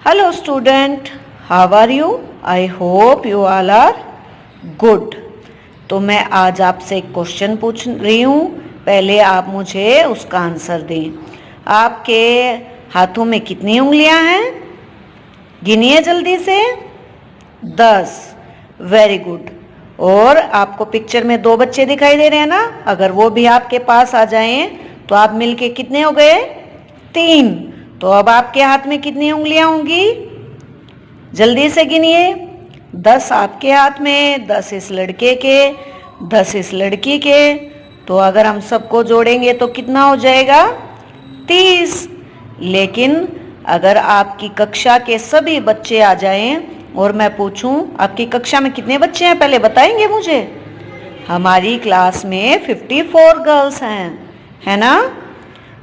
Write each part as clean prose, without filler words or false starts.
Hello student, how are you? I hope you all are good. तो मैं आज आपसे एक क्वेश्चन पूछ रही हूँ, पहले आप मुझे उसका आंसर दें। आपके हाथों में कितनी उंगलियां हैं? गिनिए जल्दी से। 10। Very good. और आपको पिक्चर में 2 बच्चे दिखाई दे रहे हैं ना, अगर वो भी आपके पास आ जाएं तो आप मिलके कितने हो गए? 3। तो अब आपके हाथ में कितनी उंगलियां होंगी? जल्दी से गिनिए। 10 आपके हाथ में, 10 इस लड़के के, 10 इस लड़की के। तो अगर हम सबको जोड़ेंगे तो कितना हो जाएगा? 30। लेकिन अगर आपकी कक्षा के सभी बच्चे आ जाएं और मैं पूछूं आपकी कक्षा में कितने बच्चे हैं, पहले बताएंगे मुझे? हमारी क्लास में 54 गर्ल्स हैं, है ना?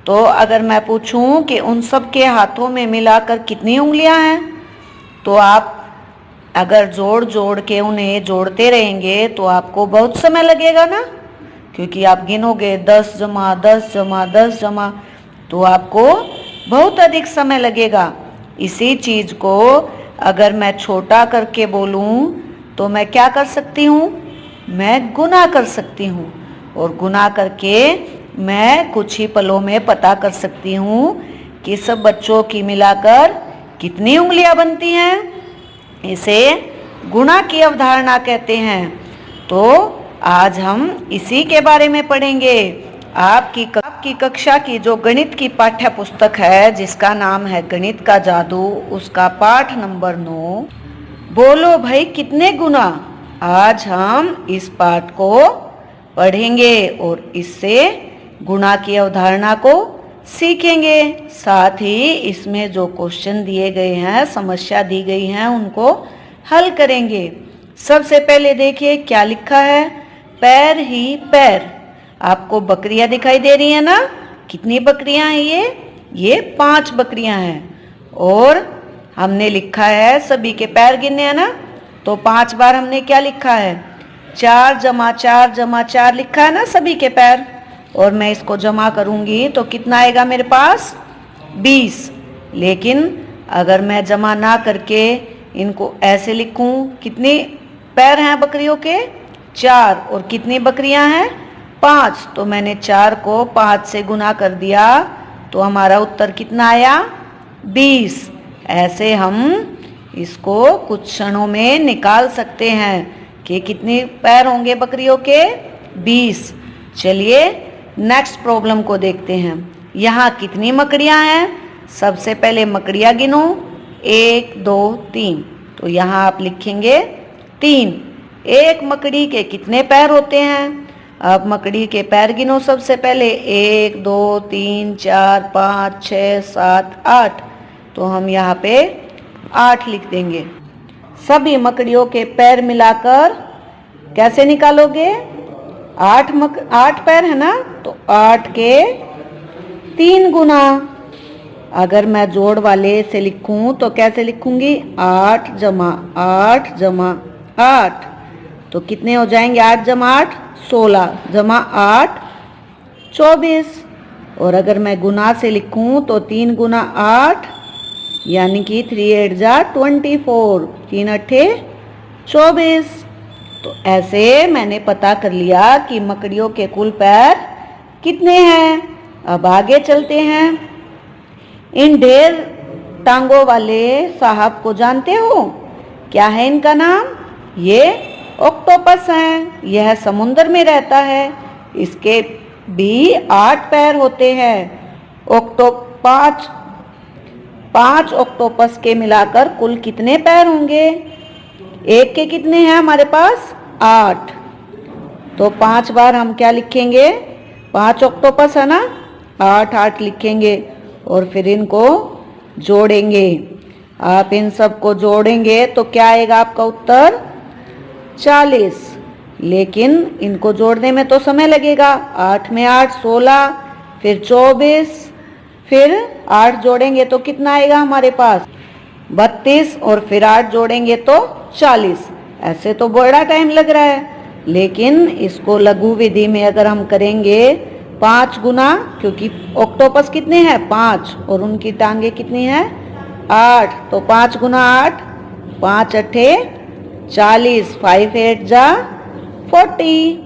तो अगर मैं पूछूं कि उन सब के हाथों में मिलाकर कितनी उंगलियां हैं, तो आप अगर जोड़ जोड़ के उन्हें जोड़ते रहेंगे तो आपको बहुत समय लगेगा ना, क्योंकि आप गिनोगे 10 जमा 10 जमा 10 जमा, तो आपको बहुत अधिक समय लगेगा। इसी चीज को अगर मैं छोटा करके बोलूं तो मैं क्या कर सकती हूँ? मैं गुना कर सकती हूँ, और गुना करके मैं कुछ ही पलों में पता कर सकती हूँ कि सब बच्चों की मिलाकर कितनी उंगलियां बनती हैं। इसे गुणा की अवधारणा कहते हैं। तो आज हम इसी के बारे में पढ़ेंगे। आपकी कक्षा की जो गणित की पाठ्य पुस्तक है, जिसका नाम है गणित का जादू, उसका पाठ नंबर 9, बोलो भाई कितने गुना। आज हम इस पाठ को पढ़ेंगे और इससे गुणा की अवधारणा को सीखेंगे। साथ ही इसमें जो क्वेश्चन दिए गए हैं, समस्या दी गई हैं, उनको हल करेंगे। सबसे पहले देखिए क्या लिखा है। पैर ही पैर। आपको बकरियां दिखाई दे रही है ना? कितनी बकरियां हैं ये 5 बकरियां हैं। और हमने लिखा है सभी के पैर गिनने हैं ना, तो 5 बार हमने क्या लिखा है? 4 जमा 4 जमा 4 लिखा है ना सभी के पैर। और मैं इसको जमा करूंगी तो कितना आएगा मेरे पास? 20। लेकिन अगर मैं जमा ना करके इनको ऐसे लिखूं, कितने पैर हैं बकरियों के? 4। और कितनी बकरियां हैं? 5। तो मैंने 4 को 5 से गुना कर दिया, तो हमारा उत्तर कितना आया? 20। ऐसे हम इसको कुछ क्षणों में निकाल सकते हैं कि कितने पैर होंगे बकरियों के? 20। चलिए नेक्स्ट प्रॉब्लम को देखते हैं। यहाँ कितनी मकड़ियाँ हैं? सबसे पहले मकड़ियाँ गिनो। 1 2 3। तो यहाँ आप लिखेंगे 3। एक मकड़ी के कितने पैर होते हैं? अब मकड़ी के पैर गिनो सबसे पहले। 1 2 3 4 5 6 7 8। तो हम यहाँ पे 8 लिख देंगे। सभी मकड़ियों के पैर मिलाकर कैसे निकालोगे? 8 पैर है ना, तो 8 के 3 गुना। अगर मैं जोड़ वाले से लिखूं तो कैसे लिखूंगी? 8 जमा 8 जमा 8। तो कितने हो जाएंगे? 8 जमा 8 16 जमा 8 24। और अगर मैं गुना से लिखूं तो 3 गुना 8 यानी कि 3 8 जा 24, 3 8 24। तो ऐसे मैंने पता कर लिया कि मकड़ियों के कुल पैर कितने हैं। अब आगे चलते हैं। इन ढेर टांगों वाले साहब को जानते हो? क्या है इनका नाम? ये ऑक्टोपस हैं। यह समुद्र में रहता है। इसके भी 8 पैर होते हैं। पांच ऑक्टोपस के मिलाकर कुल कितने पैर होंगे? एक के कितने हैं हमारे पास? 8। तो 5 बार हम क्या लिखेंगे? 5 ऑक्टोपस है ना, 8 8 लिखेंगे और फिर इनको जोड़ेंगे। आप इन सब को जोड़ेंगे तो क्या आएगा आपका उत्तर? 40। लेकिन इनको जोड़ने में तो समय लगेगा। 8 में 8 16, फिर 24, फिर 8 जोड़ेंगे तो कितना आएगा हमारे पास? 32। और फिर 8 जोड़ेंगे तो 40। ऐसे तो बड़ा टाइम लग रहा है, लेकिन इसको लघु विधि में अगर हम करेंगे 5 गुना, क्योंकि ऑक्टोपस कितने हैं? 5, और उनकी टांगे कितनी हैं? 8, तो 5 गुना 8, 5 अट्ठे 40, 5 8 जा 40।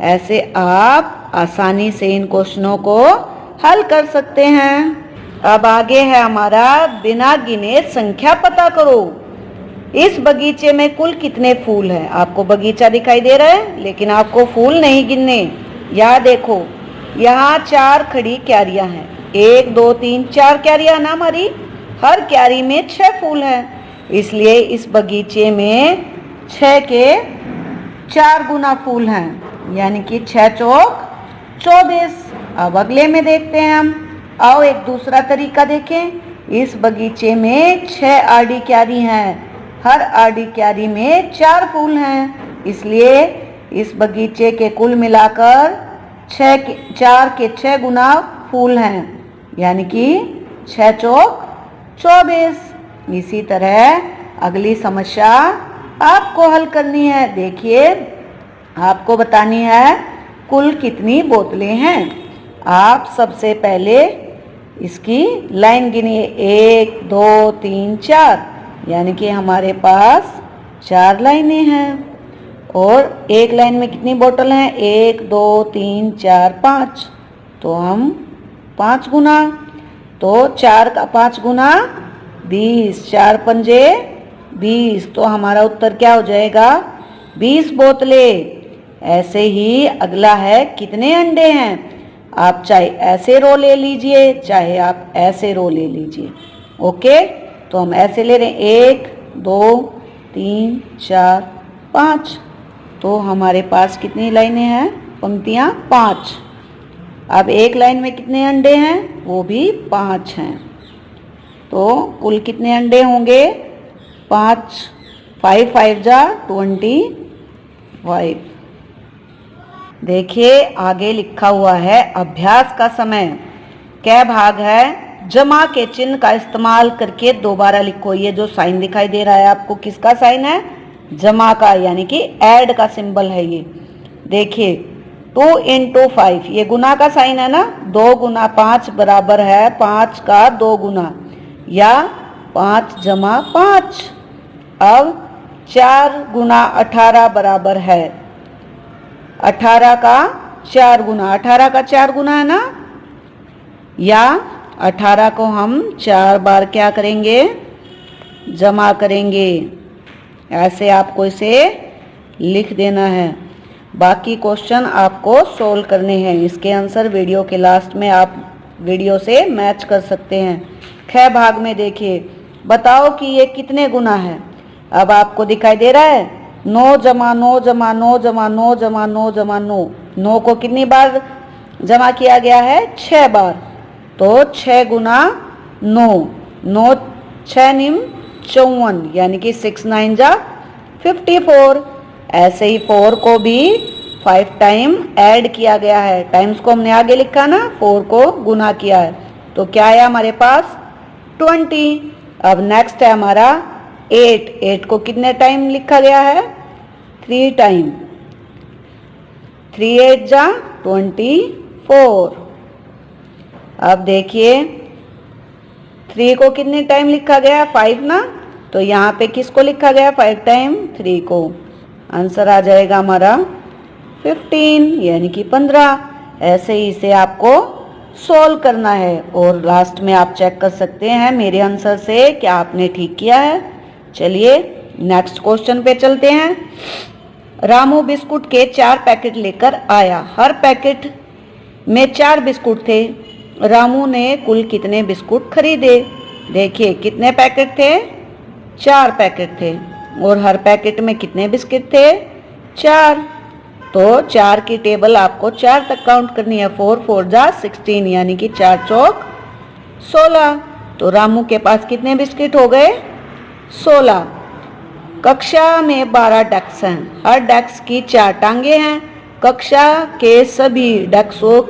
ऐसे आप आसानी से इन क्वेश्चनों को हल कर सकते हैं। अब आगे है हमारा बिना गिने संख्या पता करो। इस बगीचे में कुल कितने फूल हैं? आपको बगीचा दिखाई दे रहा है लेकिन आपको फूल नहीं गिनने। यहाँ देखो, यहाँ 4 खड़ी क्यारियां हैं। 1 2 3 4 क्यारियां ना हमारी, हर क्यारी में 6 फूल हैं। इसलिए इस बगीचे में 6 के 4 गुना फूल हैं, यानी कि 6 चौक 24। अब अगले में देखते हैं हम। आओ एक दूसरा तरीका देखें। इस बगीचे में 6 आड़ी क्यारी हैं, हर आड़ी क्यारी में 4 फूल हैं। इसलिए इस बगीचे के कुल मिलाकर 4 के 6 गुना फूल हैं, यानी कि 6 चौक 24। इसी तरह अगली समस्या आपको हल करनी है। देखिए, आपको बतानी है कुल कितनी बोतलें हैं। आप सबसे पहले इसकी लाइन गिनिए, 1 2 3 4, यानी कि हमारे पास 4 लाइनें हैं। और एक लाइन में कितनी बोतल हैं? 1 2 3 4 5, तो हम 5 गुना, तो 4 का 5 गुना 20, 4 पंजे 20, तो हमारा उत्तर क्या हो जाएगा? 20 बोतलें। ऐसे ही अगला है कितने अंडे हैं। आप चाहे ऐसे रो ले लीजिए, चाहे आप ऐसे रो ले लीजिए। ओके, तो हम ऐसे ले रहे हैं, 1 2 3 4 5, तो हमारे पास कितनी लाइनें हैं? पंक्तियां 5। अब एक लाइन में कितने अंडे हैं? वो भी 5 हैं। तो कुल कितने अंडे होंगे? 5 5 5 जा 25। देखिए आगे लिखा हुआ है अभ्यास का समय। क्या भाग है? जमा के चिन्ह का इस्तेमाल करके दोबारा लिखो। ये जो साइन दिखाई दे रहा है आपको, किसका साइन है? जमा का, यानी कि ऐड का सिंबल है ये। देखिए 2 × 5, ये गुना का साइन है ना। 2 गुना 5 बराबर है 5 का 2 गुना, या 5 जमा 5। अब 4 गुना 18 बराबर है 18 का 4 गुना, 18 का 4 गुना है ना। या 18 को हम 4 बार क्या करेंगे? जमा करेंगे। ऐसे आपको इसे लिख देना है। बाकी क्वेश्चन आपको सोल्व करने हैं। इसके आंसर वीडियो के लास्ट में आप वीडियो से मैच कर सकते हैं। ख भाग में देखिए, बताओ कि ये कितने गुना है। अब आपको दिखाई दे रहा है 9 जमा 9 जमा 9 जमा 9 जमा 9 जमा 9। 9 को कितनी बार जमा किया गया है? 6 बार। तो 6 गुना 9, 9 6 निम 54, यानी कि 6 9 जा 54। ऐसे ही 4 को भी 5 टाइम ऐड किया गया है। टाइम्स को हमने आगे लिखा ना, 4 को गुना किया है, तो क्या है हमारे पास? 20। अब नेक्स्ट है हमारा 8। 8 को कितने टाइम लिखा गया है? 3 टाइम। 3 8 जा 24। अब देखिए 3 को कितने टाइम लिखा गया? 5 ना, तो यहाँ पे किसको लिखा गया? 5 टाइम 3 को। आंसर आ जाएगा हमारा 15, यानी कि 15। ऐसे ही इसे आपको सोल्व करना है। और लास्ट में आप चेक कर सकते हैं मेरे आंसर से क्या आपने ठीक किया है। चलिए नेक्स्ट क्वेश्चन पे चलते हैं। रामू बिस्कुट के 4 पैकेट लेकर आया। हर पैकेट में 4 बिस्कुट थे। रामू ने कुल कितने बिस्कुट खरीदे? देखिए कितने पैकेट थे? 4 पैकेट थे। और हर पैकेट में कितने बिस्किट थे? 4। तो 4 की टेबल आपको 4 तक काउंट करनी है। 4 4 जा 16, यानी कि 4 चौक 16। तो रामू के पास कितने बिस्किट हो गए? 16। कक्षा में 12 डेस्क हैं। हर डेस्क की 4 टांगे हैं। कक्षा के सभी डेस्कों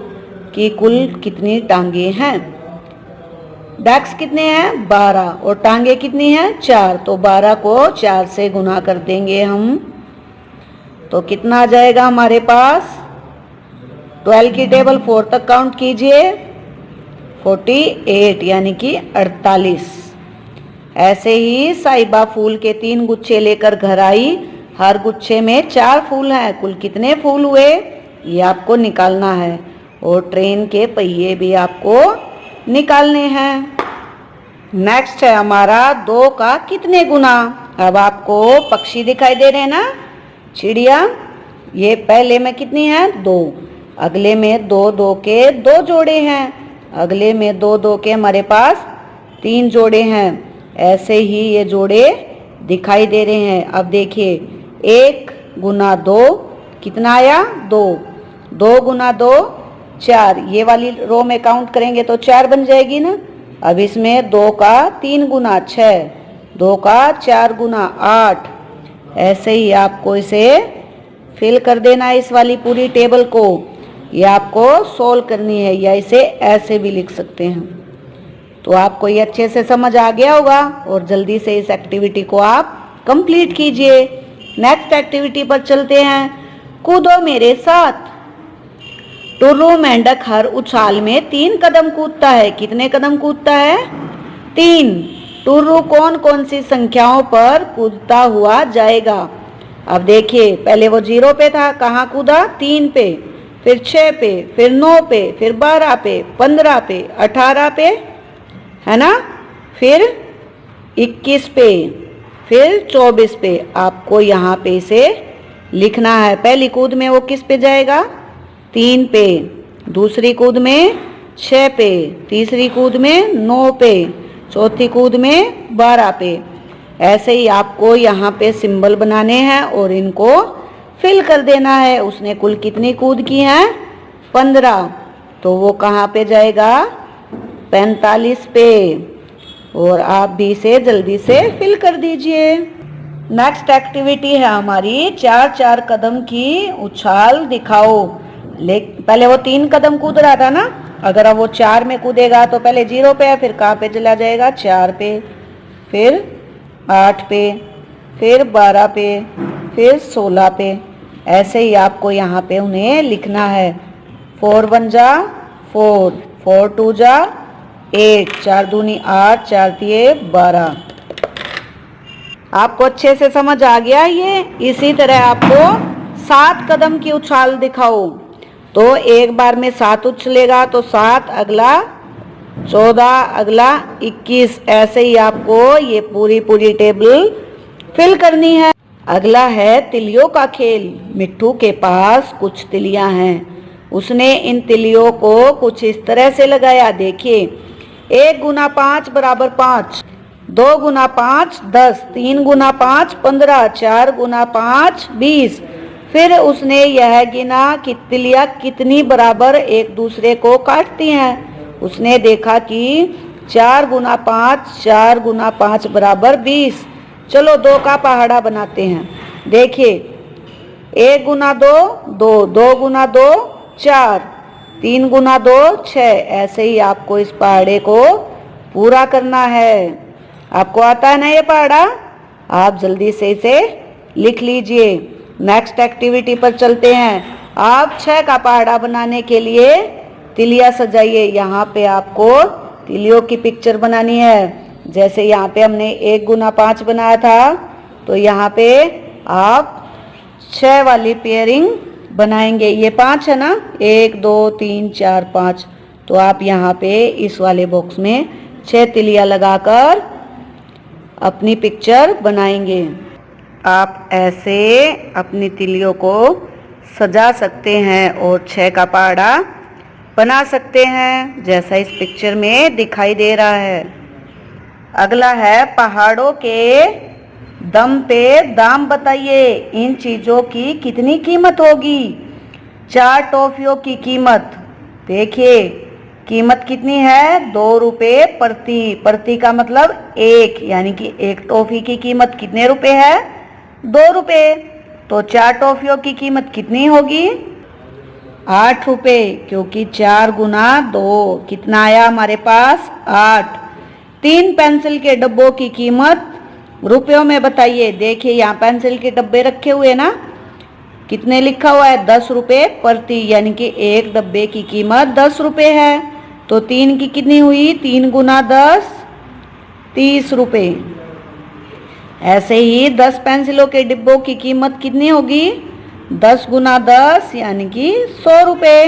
की कुल कितनी टांगे हैं? डेस्क कितने हैं? 12, और टांगे कितनी हैं? 4। तो 12 को 4 से गुना कर देंगे हम, तो कितना आ जाएगा हमारे पास? 12 की टेबल 4 तक काउंट कीजिए, 48, यानी कि 48। ऐसे ही साहिबा फूल के 3 गुच्छे लेकर घर आई। हर गुच्छे में 4 फूल हैं। कुल कितने फूल हुए ये आपको निकालना है। और ट्रेन के पहिए भी आपको निकालने हैं। नेक्स्ट है हमारा 2 का कितने गुना। अब आपको पक्षी दिखाई दे रहे हैं ना, चिड़िया। ये पहले में कितनी है 2, अगले में 2 2 के 2 जोड़े हैं, अगले में 2 2 के हमारे पास 3 जोड़े हैं। ऐसे ही ये जोड़े दिखाई दे रहे हैं। अब देखिए 1 गुना 2 कितना आया 2, 2 गुना 2 4। ये वाली रो में काउंट करेंगे तो 4 बन जाएगी ना। अब इसमें 2 का 3 गुना 6, 2 का 4 गुना 8। ऐसे ही आपको इसे फिल कर देना है इस वाली पूरी टेबल को। ये आपको सोल्व करनी है या इसे ऐसे भी लिख सकते हैं। तो आपको ये अच्छे से समझ आ गया होगा और जल्दी से इस एक्टिविटी को आप कंप्लीट कीजिए। नेक्स्ट एक्टिविटी पर चलते हैं। कूदो मेरे साथ। टुर्रू मेंढक हर उछाल में 3 कदम कूदता है। कितने कदम कूदता है 3। टुर्रू कौन कौन सी संख्याओं पर कूदता हुआ जाएगा। अब देखिए पहले वो 0 पे था, कहाँ कूदा 3 पे, फिर 6 पे, फिर 9 पे, फिर 12 पे, 15 पे, 18 पे, है ना, फिर 21 पे, फिर 24 पे। आपको यहाँ पे इसे लिखना है। पहली कूद में वो किस पे जाएगा 3 पे, दूसरी कूद में 6 पे, तीसरी कूद में 9 पे, चौथी कूद में 12 पे। ऐसे ही आपको यहाँ पे सिंबल बनाने हैं और इनको फिल कर देना है। उसने कुल कितनी कूद की हैं 15, तो वो कहाँ पे जाएगा 45 पे। और आप भी इसे जल्दी से फिल कर दीजिए। नेक्स्ट एक्टिविटी है हमारी 4-4 कदम की उछाल दिखाओ। पहले वो 3 कदम कूद रहा था ना, अगर अब वो 4 में कूदेगा तो पहले 0 पे है, फिर कहाँ पे चला जाएगा 4 पे, फिर 8 पे, फिर 12 पे, फिर 16 पे। ऐसे ही आपको यहाँ पे उन्हें लिखना है। 4 1 जा 4, 4 2 जा 8, 4 दूनी 8, 4 तिये 12। आपको अच्छे से समझ आ गया ये। इसी तरह आपको 7 कदम की उछाल दिखाओ। तो एक बार में 7 उछलेगा तो 7, अगला 14, अगला 21। ऐसे ही आपको ये पूरी टेबल फिल करनी है। अगला है तिलियों का खेल। मिट्ठू के पास कुछ तिलियां हैं। उसने इन तिलियों को कुछ इस तरह से लगाया। देखिए 1 गुना 5 बराबर 5, 2 गुना 5 10, 3 गुना 5 15, 4 गुना 5 20। फिर उसने यह गिना कि तिलियां कितनी बराबर एक दूसरे को काटती हैं। उसने देखा कि 4 गुना 5, 4 गुना 5 बराबर 20। चलो 2 का पहाड़ा बनाते हैं। देखिए 1 गुना 2 2, 2 गुना 2 4, 3 गुना 2 6। ऐसे ही आपको इस पहाड़े को पूरा करना है। आपको आता है ना ये पहाड़ा, आप जल्दी से इसे लिख लीजिए। नेक्स्ट एक्टिविटी पर चलते हैं। आप 6 का पहाड़ा बनाने के लिए तिलियां सजाइए। यहाँ पे आपको तिलियों की पिक्चर बनानी है। जैसे यहाँ पे हमने 1 गुना 5 बनाया था, तो यहाँ पे आप 6 वाली पेयरिंग बनाएंगे। ये 5 है ना, 1 2 3 4 5। तो आप यहाँ पे इस वाले बॉक्स में 6 तिलियां लगाकर अपनी पिक्चर बनाएंगे। आप ऐसे अपनी तिलियों को सजा सकते हैं और 6 का पहाड़ा बना सकते हैं, जैसा इस पिक्चर में दिखाई दे रहा है। अगला है पहाड़ों के दम पे दाम बताइए। इन चीजों की कितनी कीमत होगी। 4 टॉफियों की कीमत, देखिए कीमत कितनी है 2 रुपये प्रति। प्रति का मतलब 1, यानी कि 1 टॉफी की कीमत कितने रुपए है 2 रुपये। तो 4 टॉफियों की कीमत कितनी होगी 8 रुपये, क्योंकि 4 गुना 2 कितना आया हमारे पास 8। 3 पेंसिल के डब्बों की कीमत रुपयों में बताइए। देखिए यहाँ पेंसिल के डब्बे रखे हुए ना, कितने लिखा हुआ है 10 रुपये प्रति, यानी कि 1 डब्बे की कीमत 10 रुपये है। तो 3 की कितनी हुई 3 गुना 10 30 रुपये। ऐसे ही 10 पेंसिलों के डिब्बों की कीमत कितनी होगी? 10 गुना 10 यानी कि 100 रुपये।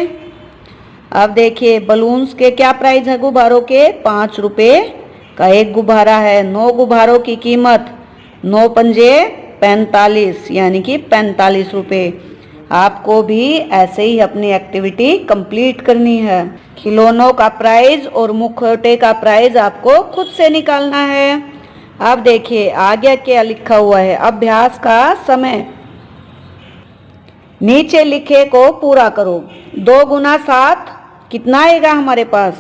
अब देखिए बलून्स के क्या प्राइस है गुब्बारों के? 5 रुपये का एक गुब्बारा है। 9 गुब्बारों की कीमत 9 पंजे 45 यानी कि 45 रुपये। आपको भी ऐसे ही अपनी एक्टिविटी कंप्लीट करनी है। खिलौनों का प्राइस और मुखौटे का प्राइस आपको खुद से निकालना है। अब देखिए आगे क्या लिखा हुआ है? अभ्यास का समय। नीचे लिखे को पूरा करो। 2 गुना 7 कितना आएगा हमारे पास?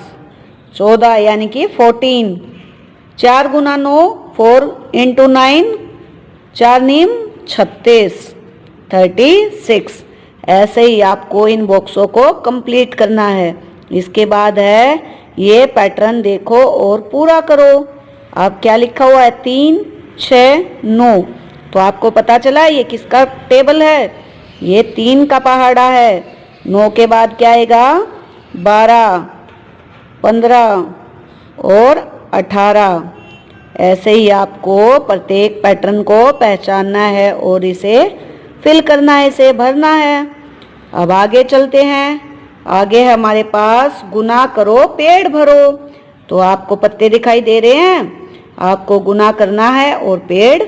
14 यानी कि 14। 4 गुना 9 4 इंटू 9 4 नीम 36 36। ऐसे ही आपको इन बॉक्सों को कंप्लीट करना है। इसके बाद है ये पैटर्न देखो और पूरा करो। अब क्या लिखा हुआ है? 3 6 9। तो आपको पता चला ये किसका टेबल है? ये 3 का पहाड़ा है। 9 के बाद क्या आएगा? 12 15 और 18। ऐसे ही आपको प्रत्येक पैटर्न को पहचानना है और इसे फिल करना है, इसे भरना है। अब आगे चलते हैं। आगे है हमारे पास गुना करो पेड़ भरो। तो आपको पत्ते दिखाई दे रहे हैं, आपको गुना करना है और पेड़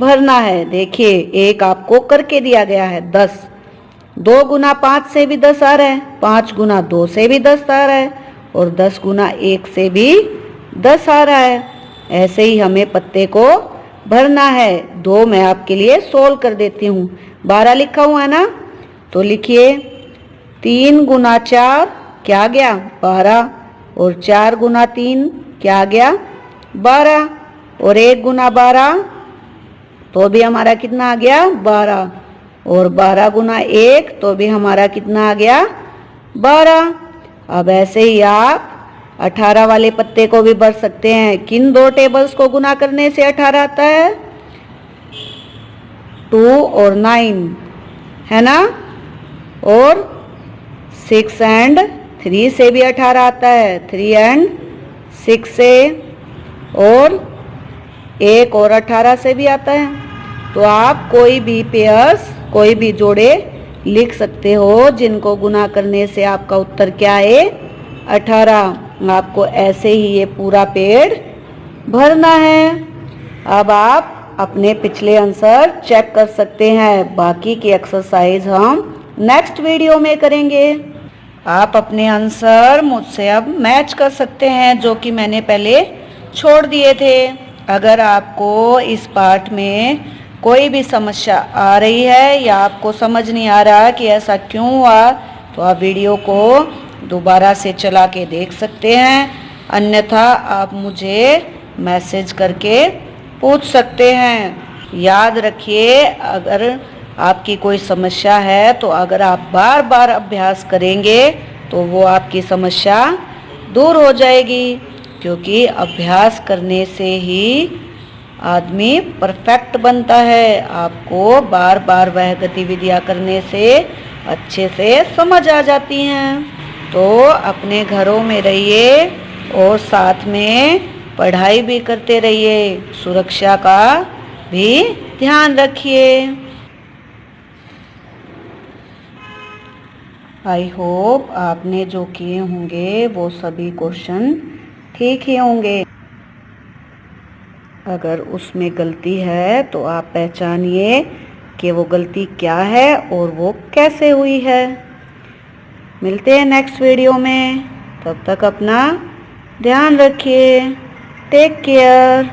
भरना है। देखिए एक आपको करके दिया गया है 10। 2 गुना 5 से भी 10 आ रहा है, 5 गुना 2 से भी 10 आ रहा है और 10 गुना 1 से भी 10 आ रहा है। ऐसे ही हमें पत्ते को भरना है। 2 मैं आपके लिए सोल्व कर देती हूँ। 12 लिखा हुआ है ना, तो लिखिए 3 गुना 4 क्या आ गया? 12 और 4 गुना 3 क्या आ गया? 12 और 1 गुना 12 तो भी हमारा कितना आ गया? 12 और 12 गुना 1 तो भी हमारा कितना आ गया? 12। अब ऐसे ही आप 18 वाले पत्ते को भी भर सकते हैं। किन 2 टेबल्स को गुना करने से 18 आता है? 2 और 9 है ना, और 6 एंड 3 से भी 18 आता है। 3 एंड 6 से और 1 और 18 से भी आता है। तो आप कोई भी पेयर्स, कोई भी जोड़े लिख सकते हो जिनको गुना करने से आपका उत्तर क्या है? 18। आपको ऐसे ही ये पूरा पेड़ भरना है। अब आप अपने पिछले आंसर चेक कर सकते हैं। बाकी की एक्सरसाइज हम नेक्स्ट वीडियो में करेंगे। आप अपने आंसर मुझसे अब मैच कर सकते हैं जो कि मैंने पहले छोड़ दिए थे। अगर आपको इस पार्ट में कोई भी समस्या आ रही है या आपको समझ नहीं आ रहा कि ऐसा क्यों हुआ, तो आप वीडियो को दोबारा से चला के देख सकते हैं। अन्यथा आप मुझे मैसेज करके पूछ सकते हैं। याद रखिए अगर आपकी कोई समस्या है तो अगर आप बार बार अभ्यास करेंगे तो वो आपकी समस्या दूर हो जाएगी, क्योंकि अभ्यास करने से ही आदमी परफेक्ट बनता है। आपको बार बार वह गतिविधियां करने से अच्छे से समझ आ जाती हैं। तो अपने घरों में रहिए और साथ में पढ़ाई भी करते रहिए। सुरक्षा का भी ध्यान रखिए। आई होप आपने जो किए होंगे वो सभी क्वेश्चन ठीक ही होंगे। अगर उसमें गलती है तो आप पहचानिए कि वो गलती क्या है और वो कैसे हुई है। मिलते हैं नेक्स्ट वीडियो में, तब तक अपना ध्यान रखिए। Take care.